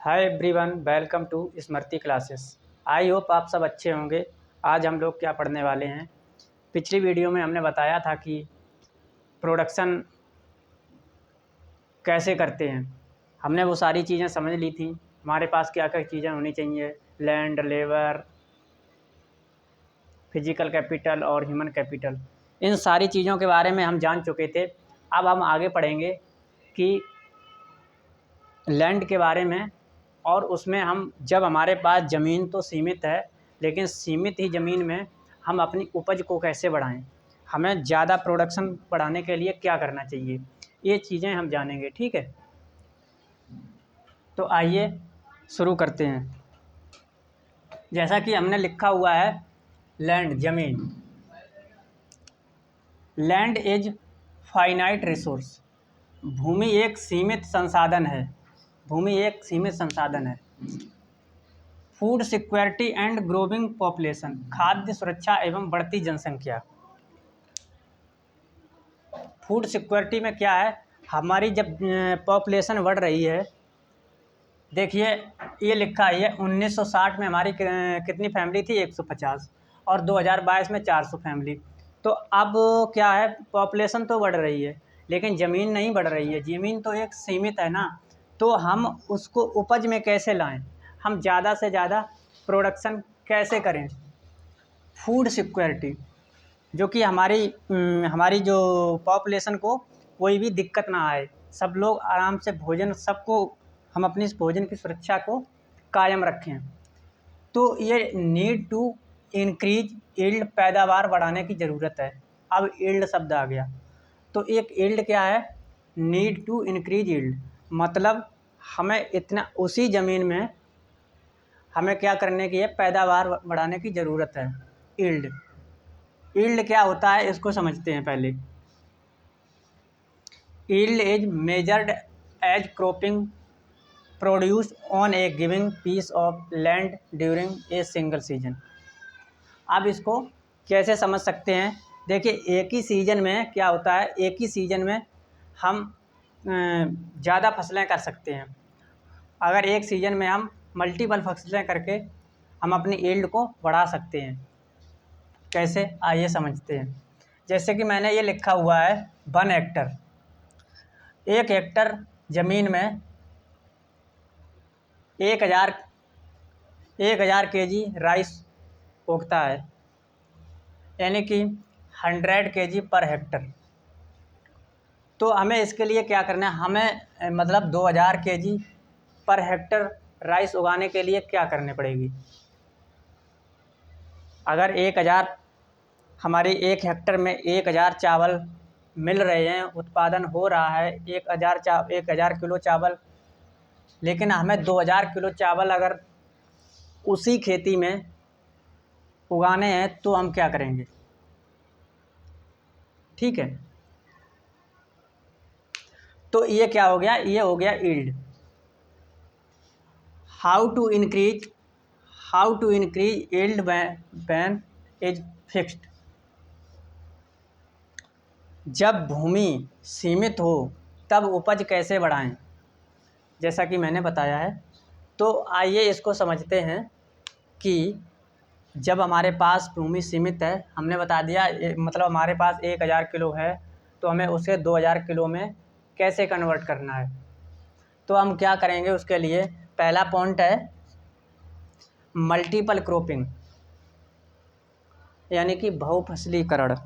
Hi everyone, welcome to Smriti classes. I hope आप सब अच्छे होंगे। आज हम लोग क्या पढ़ने वाले हैं। पिछली वीडियो में हमने बताया था कि प्रोडक्शन कैसे करते हैं। हमने वो सारी चीज़ें समझ ली थी। हमारे पास क्या क्या चीज़ें होनी चाहिए, लैंड, लेबर, फिजिकल कैपिटल और ह्यूमन कैपिटल। इन सारी चीज़ों के बारे में हम जान चुके थे। अब हम आगे पढ़ेंगे कि लैंड के बारे में, और उसमें हम जब हमारे पास ज़मीन तो सीमित है, लेकिन सीमित ही ज़मीन में हम अपनी उपज को कैसे बढ़ाएं, हमें ज़्यादा प्रोडक्शन बढ़ाने के लिए क्या करना चाहिए, ये चीज़ें हम जानेंगे। ठीक है, तो आइए शुरू करते हैं। जैसा कि हमने लिखा हुआ है, लैंड ज़मीन। Land is finite resource. भूमि एक सीमित संसाधन है। भूमि एक सीमित संसाधन है। Food security and growing population. खाद्य सुरक्षा एवं बढ़ती जनसंख्या। फूड सिक्योरिटी में क्या है, हमारी जब पॉपुलेशन बढ़ रही है, देखिए ये लिखा है 1960 में हमारी कितनी फैमिली थी, 150, और 2022 में 400 फैमिली। तो अब क्या है, पॉपुलेशन तो बढ़ रही है लेकिन ज़मीन नहीं बढ़ रही है। ज़मीन तो एक सीमित है ना, तो हम उसको उपज में कैसे लाएं, हम ज़्यादा से ज़्यादा प्रोडक्शन कैसे करें। फूड सिक्योरिटी, जो कि हमारी जो पॉपुलेशन को कोई भी दिक्कत ना आए, सब लोग आराम से भोजन, सबको हम अपनी इस भोजन की सुरक्षा को कायम रखें। तो ये नीड टू इंक्रीज यील्ड, पैदावार बढ़ाने की ज़रूरत है। अब यील्ड शब्द आ गया, तो एक यील्ड क्या है, नीड टू इंक्रीज यील्ड, मतलब हमें इतना उसी ज़मीन में हमें क्या करने की है, पैदावार बढ़ाने की ज़रूरत है। यील्ड, यील्ड क्या होता है इसको समझते हैं पहले। Yield is measured as cropping produce on a giving piece of land during a single season. अब इसको कैसे समझ सकते हैं, देखिए एक ही सीज़न में क्या होता है, एक ही सीज़न में हम ज़्यादा फसलें कर सकते हैं। अगर एक सीज़न में हम मल्टीपल फसलें करके हम अपनी यील्ड को बढ़ा सकते हैं। कैसे, आइए समझते हैं। जैसे कि मैंने ये लिखा हुआ है 1 हेक्टर। 1 हेक्टर ज़मीन में 1000 केजी राइस उगता है, यानी कि 100 केजी पर हेक्टर। तो हमें इसके लिए क्या करना है, हमें मतलब 2000 केजी पर हेक्टर राइस उगाने के लिए क्या करने पड़ेगी। अगर 1000 हमारे 1 हेक्टर में 1000 चावल मिल रहे हैं, उत्पादन हो रहा है 1000 किलो चावल, लेकिन हमें 2000 किलो चावल अगर उसी खेती में उगाने हैं तो हम क्या करेंगे। ठीक है, तो ये क्या हो गया, ये हो गया yield. How to increase yield when is fixed. जब भूमि सीमित हो तब उपज कैसे बढ़ाएं, जैसा कि मैंने बताया है। तो आइए इसको समझते हैं कि जब हमारे पास भूमि सीमित है, हमने बता दिया, मतलब हमारे पास 1000 किलो है, तो हमें उसे 2000 किलो में कैसे कन्वर्ट करना है। तो हम क्या करेंगे, उसके लिए पहला पॉइंट है मल्टीपल क्रॉपिंग, यानी कि बहुफसलीकरण।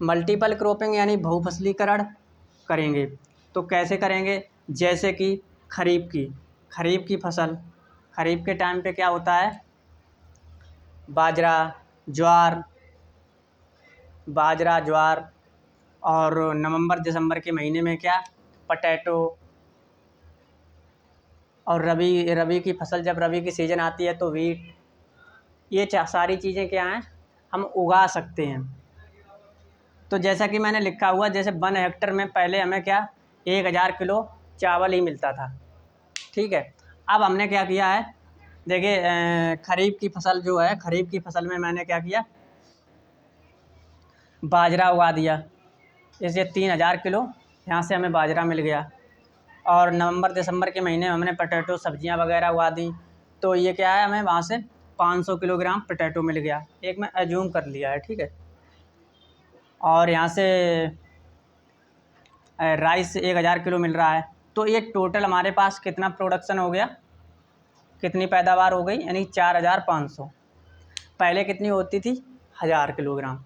मल्टीपल क्रॉपिंग यानी बहुफसलीकरण करेंगे। तो कैसे करेंगे, जैसे कि खरीफ की फसल, खरीफ के टाइम पे क्या होता है, बाजरा ज्वार, और नवंबर दिसंबर के महीने में क्या, पटैटो। और रबी की फसल, जब रबी की सीज़न आती है तो वीट। ये सारी चीज़ें क्या हैं, हम उगा सकते हैं। तो जैसा कि मैंने लिखा हुआ, जैसे 1 हेक्टर में पहले हमें क्या, 1000 किलो चावल ही मिलता था। ठीक है, अब हमने क्या किया है, देखिए खरीफ की फसल जो है, खरीफ की फसल में मैंने क्या किया, बाजरा उगा दिया। इसे 3000 किलो यहाँ से हमें बाजरा मिल गया। और नवंबर दिसंबर के महीने में हमने पोटैटो सब्जियां वगैरह उगा दी, तो ये क्या है, हमें वहाँ से 500 किलोग्राम पोटैटो मिल गया। एक मैं एज्यूम कर लिया है, ठीक है। और यहाँ से राइस 1000 किलो मिल रहा है, तो ये टोटल हमारे पास कितना प्रोडक्शन हो गया, कितनी पैदावार हो गई, यानी 4500। पहले कितनी होती थी, 1000 किलोग्राम।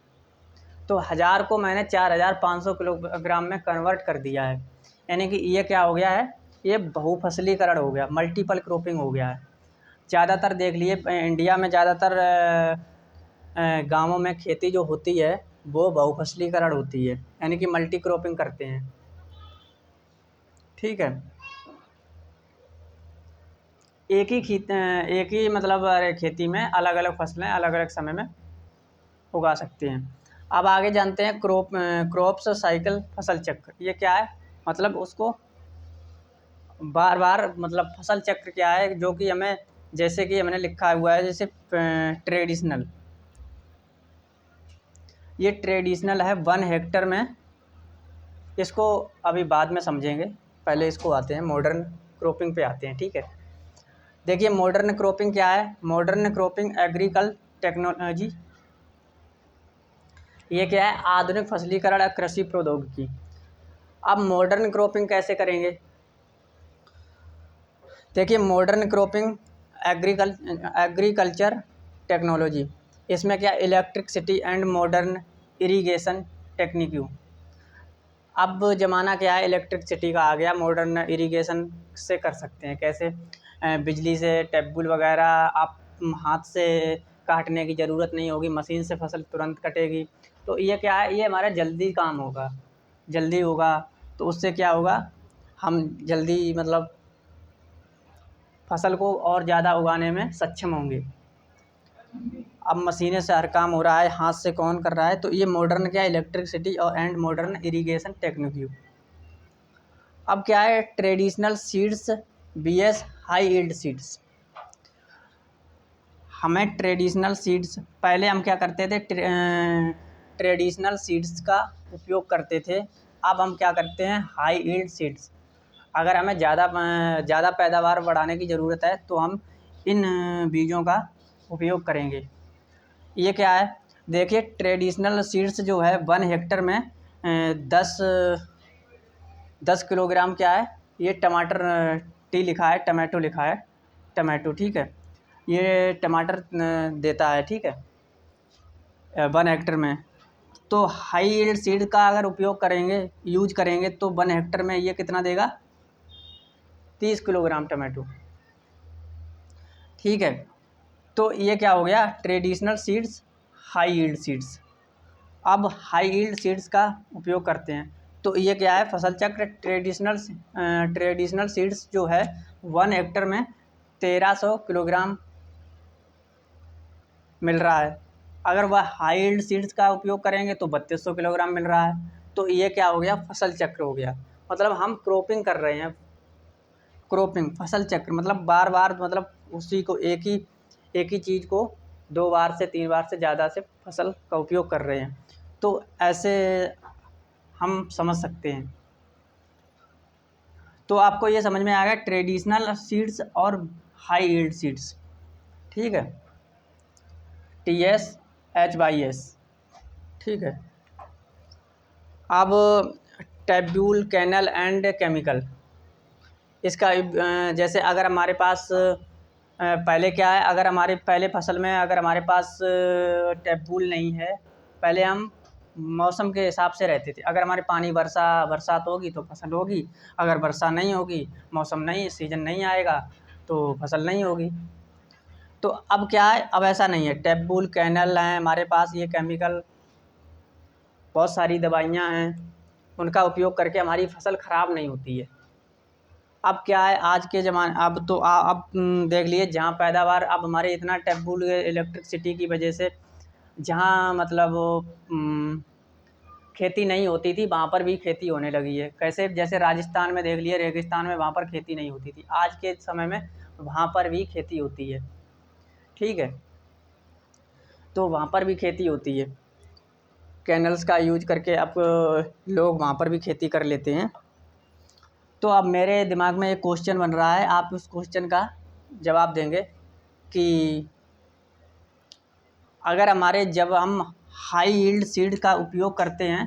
तो 1000 को मैंने 4500 किलोग्राम में कन्वर्ट कर दिया है, यानी कि ये क्या हो गया है, ये बहुफसलीकरण हो गया, मल्टीपल क्रॉपिंग हो गया है। ज़्यादातर देख लिए इंडिया में ज़्यादातर गाँवों में खेती जो होती है वो बहुफसलीकरण होती है, यानी कि मल्टी क्रॉपिंग करते हैं, ठीक है। एक ही मतलब खेती में अलग अलग फसलें अलग अलग समय में उगा सकते हैं। अब आगे जानते हैं क्रॉप्स साइकिल, फसल चक्र, ये क्या है, मतलब उसको बार बार, मतलब फसल चक्र क्या है, जो कि हमें, जैसे कि हमने लिखा हुआ है, जैसे ट्रेडिशनल, ये ट्रेडिशनल है 1 हेक्टर में, इसको अभी बाद में समझेंगे, पहले इसको आते हैं मॉडर्न क्रॉपिंग पे आते हैं, ठीक है। देखिए मॉडर्न क्रॉपिंग क्या है, मॉडर्न क्रॉपिंग एग्रीकल्चर टेक्नोलॉजी, ये क्या है, आधुनिक फसलीकरण और कृषि प्रौद्योगिकी। अब मॉडर्न क्रॉपिंग कैसे करेंगे, देखिए मॉडर्न क्रॉपिंग एग्रीकल्चर टेक्नोलॉजी, इसमें क्या, electricity and modern irrigation technique. अब ज़माना क्या है, इलेक्ट्रिसिटी का आ गया, मॉडर्न इरिगेशन से कर सकते हैं, कैसे, बिजली से टेबुल वगैरह, आप हाथ से काटने की ज़रूरत नहीं होगी, मशीन से फसल तुरंत कटेगी। तो ये क्या है, ये हमारा जल्दी काम होगा, जल्दी होगा, तो उससे क्या होगा, हम जल्दी मतलब फसल को और ज़्यादा उगाने में सक्षम होंगे। अब मशीनें से हर काम हो रहा है, हाथ से कौन कर रहा है, तो ये मॉडर्न क्या है, इलेक्ट्रिसिटी और एंड मॉडर्न इरिगेशन टेक्निक। अब क्या है, traditional seeds BS high yield seeds. हमें ट्रेडिशनल सीड्स, पहले हम क्या करते थे, ट्रेडिशनल सीड्स का उपयोग करते थे, अब हम क्या करते हैं, हाई यील्ड सीड्स। अगर हमें ज़्यादा पैदावार बढ़ाने की ज़रूरत है तो हम इन बीजों का उपयोग करेंगे। ये क्या है, देखिए ट्रेडिशनल सीड्स जो है 1 हेक्टर में 10 किलोग्राम क्या है, ये टमाटर टी लिखा है, टमाटो लिखा है, टमाटो, ठीक है, ये टमाटर देता है, ठीक है, 1 हेक्टर में। तो हाई यील्ड सीड का अगर उपयोग करेंगे, यूज करेंगे, तो 1 हेक्टर में ये कितना देगा, 30 किलोग्राम टमाटो, ठीक है। तो ये क्या हो गया, traditional seeds, high yield seeds. अब हाई यील्ड सीड्स का उपयोग करते हैं, तो ये क्या है, फसल चक्र, ट्रेडिशनल सीड्स जो है 1 हेक्टर में 1300 किलोग्राम मिल रहा है, अगर वह हाई यील्ड सीड्स का उपयोग करेंगे तो 3200 किलोग्राम मिल रहा है। तो ये क्या हो गया, फसल चक्र हो गया, मतलब हम क्रॉपिंग कर रहे हैं, क्रॉपिंग फसल चक्र, मतलब बार बार, मतलब उसी को एक ही चीज़ को 2 बार से 3 बार से ज़्यादा से फसल का उपयोग कर रहे हैं, तो ऐसे हम समझ सकते हैं। तो आपको ये समझ में आ गया ट्रेडिशनल सीड्स और हाई यील्ड सीड्स, ठीक है, TSHYS, ठीक है। अब टेब्यूल, कैनल एंड केमिकल, इसका जैसे अगर हमारे पास पहले क्या है, अगर हमारे पहले फसल में अगर हमारे पास टेब्यूल नहीं है, पहले हम मौसम के हिसाब से रहते थे, अगर हमारे पानी बरसात होगी तो फसल होगी, अगर वर्षा नहीं होगी, मौसम नहीं, सीजन नहीं आएगा, तो फसल नहीं होगी। तो अब क्या है, अब ऐसा नहीं है, टेब्यूल, कैनल हैं हमारे पास, ये केमिकल, बहुत सारी दवाइयाँ हैं, उनका उपयोग करके हमारी फसल ख़राब नहीं होती है। अब क्या है, आज के ज़माने, अब तो अब देख लिए, जहाँ पैदावार, अब हमारे इतना टेब्यूल इलेक्ट्रिसिटी की वजह से, जहाँ मतलब खेती नहीं होती थी वहाँ पर भी खेती होने लगी है। कैसे, जैसे राजस्थान में देख लिए, रेगिस्तान में, वहाँ पर खेती नहीं होती थी, आज के समय में वहाँ पर भी खेती होती है, ठीक है, तो वहाँ पर भी खेती होती है, कैनल्स का यूज करके अब लोग वहाँ पर भी खेती कर लेते हैं। तो अब मेरे दिमाग में एक क्वेश्चन बन रहा है, आप उस क्वेश्चन का जवाब देंगे कि अगर जब हम हाई यील्ड सीड का उपयोग करते हैं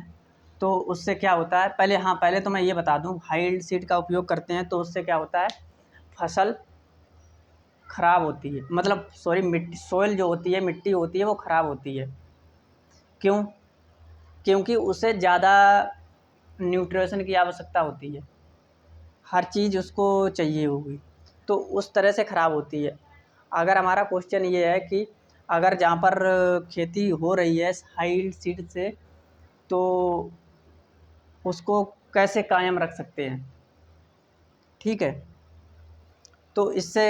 तो उससे क्या होता है। पहले तो मैं ये बता दूं, हाई यील्ड सीड का उपयोग करते हैं तो उससे क्या होता है, फसल ख़राब होती है, मतलब मिट्टी, सोइल जो होती है, मिट्टी होती है, वो ख़राब होती है। क्यों? क्योंकि उसे ज़्यादा न्यूट्रिशन की आवश्यकता होती है, हर चीज़ उसको चाहिए होगी, तो उस तरह से ख़राब होती है। अगर हमारा क्वेश्चन ये है कि अगर जहाँ पर खेती हो रही है हाई यील्ड सीड से, तो उसको कैसे कायम रख सकते हैं, ठीक है। तो इससे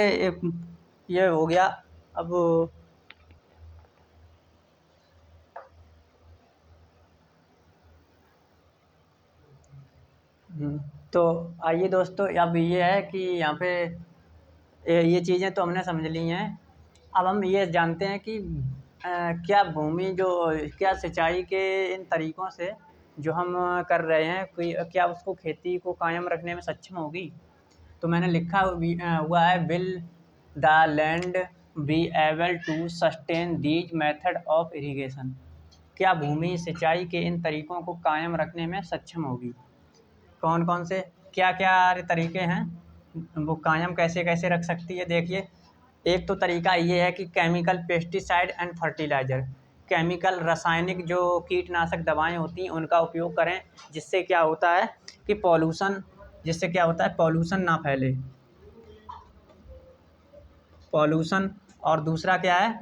ये हो गया। अब तो आइए दोस्तों, अब ये है कि यहाँ पे ये चीज़ें तो हमने समझ ली हैं। अब हम ये जानते हैं कि क्या क्या सिंचाई के इन तरीक़ों से जो हम कर रहे हैं, कोई क्या उसको खेती को कायम रखने में सक्षम होगी। तो मैंने लिखा हुआ है, will the land be able to sustain these method of irrigation. क्या भूमि सिंचाई के इन तरीक़ों को कायम रखने में सक्षम होगी। कौन कौन से क्या क्या तरीके हैं, वो कायम कैसे कैसे रख सकती है। देखिए, एक तो तरीका ये है कि chemical pesticide and fertiliser, chemical रासायनिक जो कीटनाशक दवाएं होती हैं उनका उपयोग करें, जिससे क्या होता है कि पॉल्यूशन ना फैले, पॉल्यूशन। और दूसरा क्या है,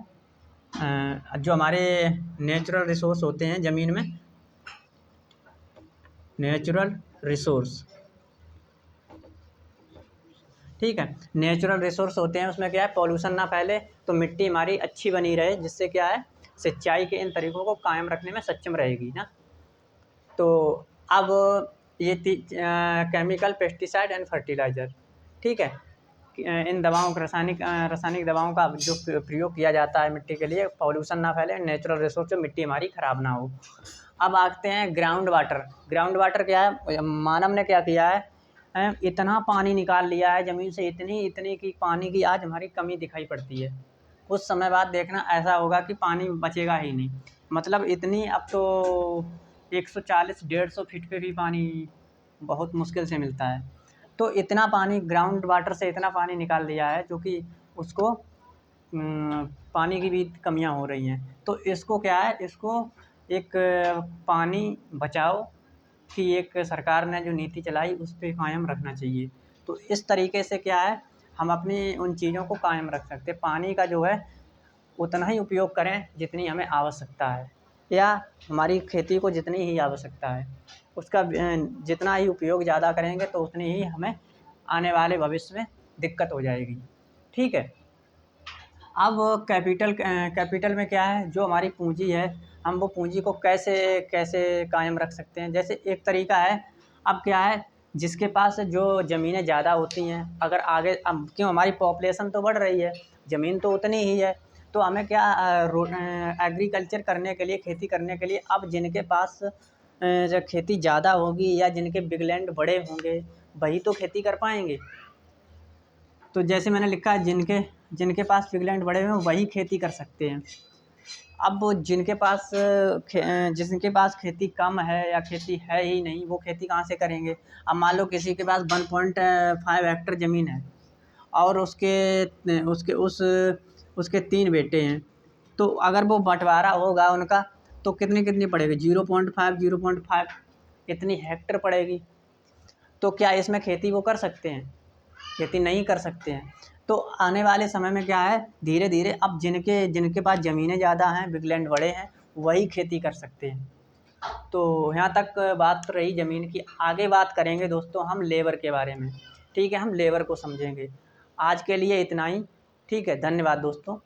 जो हमारे नेचुरल रिसोर्स होते हैं ज़मीन में, नेचुरल रिसोर्स, ठीक है, नेचुरल रिसोर्स होते हैं, उसमें क्या है, पॉल्यूशन ना फैले, तो मिट्टी हमारी अच्छी बनी रहे, जिससे क्या है, सिंचाई के इन तरीक़ों को कायम रखने में सक्षम रहेगी ना। तो अब ये केमिकल पेस्टिसाइड एंड फर्टिलाइज़र, ठीक है, इन दवाओं का रासायनिक दवाओं का जो प्रयोग किया जाता है मिट्टी के लिए, पॉल्यूशन ना फैले, नेचुरल रिसोर्स जो मिट्टी हमारी ख़राब ना हो। अब आते हैं ग्राउंड वाटर। ग्राउंड वाटर क्या है, मानव ने क्या किया है, इतना पानी निकाल लिया है ज़मीन से, इतनी कि पानी की आज हमारी कमी दिखाई पड़ती है। कुछ समय बाद देखना ऐसा होगा कि पानी बचेगा ही नहीं, मतलब इतनी, अब तो 140-150 फीट पे भी पानी बहुत मुश्किल से मिलता है। तो इतना पानी ग्राउंड वाटर से इतना पानी निकाल लिया है, जो कि उसको पानी की भी कमियां हो रही हैं। तो इसको क्या है, इसको एक पानी बचाओ की एक सरकार ने जो नीति चलाई, उस पे कायम रखना चाहिए। तो इस तरीके से क्या है, हम अपनी उन चीज़ों को कायम रख सकते हैं। पानी का जो है उतना ही उपयोग करें जितनी हमें आवश्यकता है, या हमारी खेती को जितनी ही आवश्यकता है, उसका जितना ही उपयोग ज़्यादा करेंगे तो उतनी ही हमें आने वाले भविष्य में दिक्कत हो जाएगी, ठीक है। अब कैपिटल में क्या है, जो हमारी पूंजी है, हम वो पूंजी को कैसे कैसे कायम रख सकते हैं। जैसे एक तरीका है, अब क्या है, जिसके पास जो ज़मीनें ज़्यादा होती हैं, अगर आगे, अब क्यों हमारी पॉपुलेशन तो बढ़ रही है, ज़मीन तो उतनी ही है, तो हमें क्या एग्रीकल्चर करने के लिए, खेती करने के लिए, अब जिनके पास जब खेती ज़्यादा होगी या जिनके बिग लैंड बड़े होंगे, वही तो खेती कर पाएंगे। तो जैसे मैंने लिखा है, जिनके पास बिग लैंड बड़े हैं वही खेती कर सकते हैं। अब वो जिनके पास खेती कम है या खेती है ही नहीं, वो खेती कहाँ से करेंगे। अब मान लो किसी के पास 1.5 हेक्टर ज़मीन है और उसके 3 बेटे हैं, तो अगर वो बंटवारा होगा उनका, तो कितनी पड़ेगी, 0.5 इतनी हेक्टर पड़ेगी। तो क्या इसमें खेती वो कर सकते हैं, खेती नहीं कर सकते हैं। तो आने वाले समय में क्या है, धीरे धीरे अब जिनके पास ज़मीनें ज़्यादा हैं, बिग लैंड बड़े हैं, वही खेती कर सकते हैं। तो यहाँ तक बात रही ज़मीन की। आगे बात करेंगे दोस्तों हम लेबर के बारे में, ठीक है, हम लेबर को समझेंगे। आज के लिए इतना ही, ठीक है, धन्यवाद दोस्तों।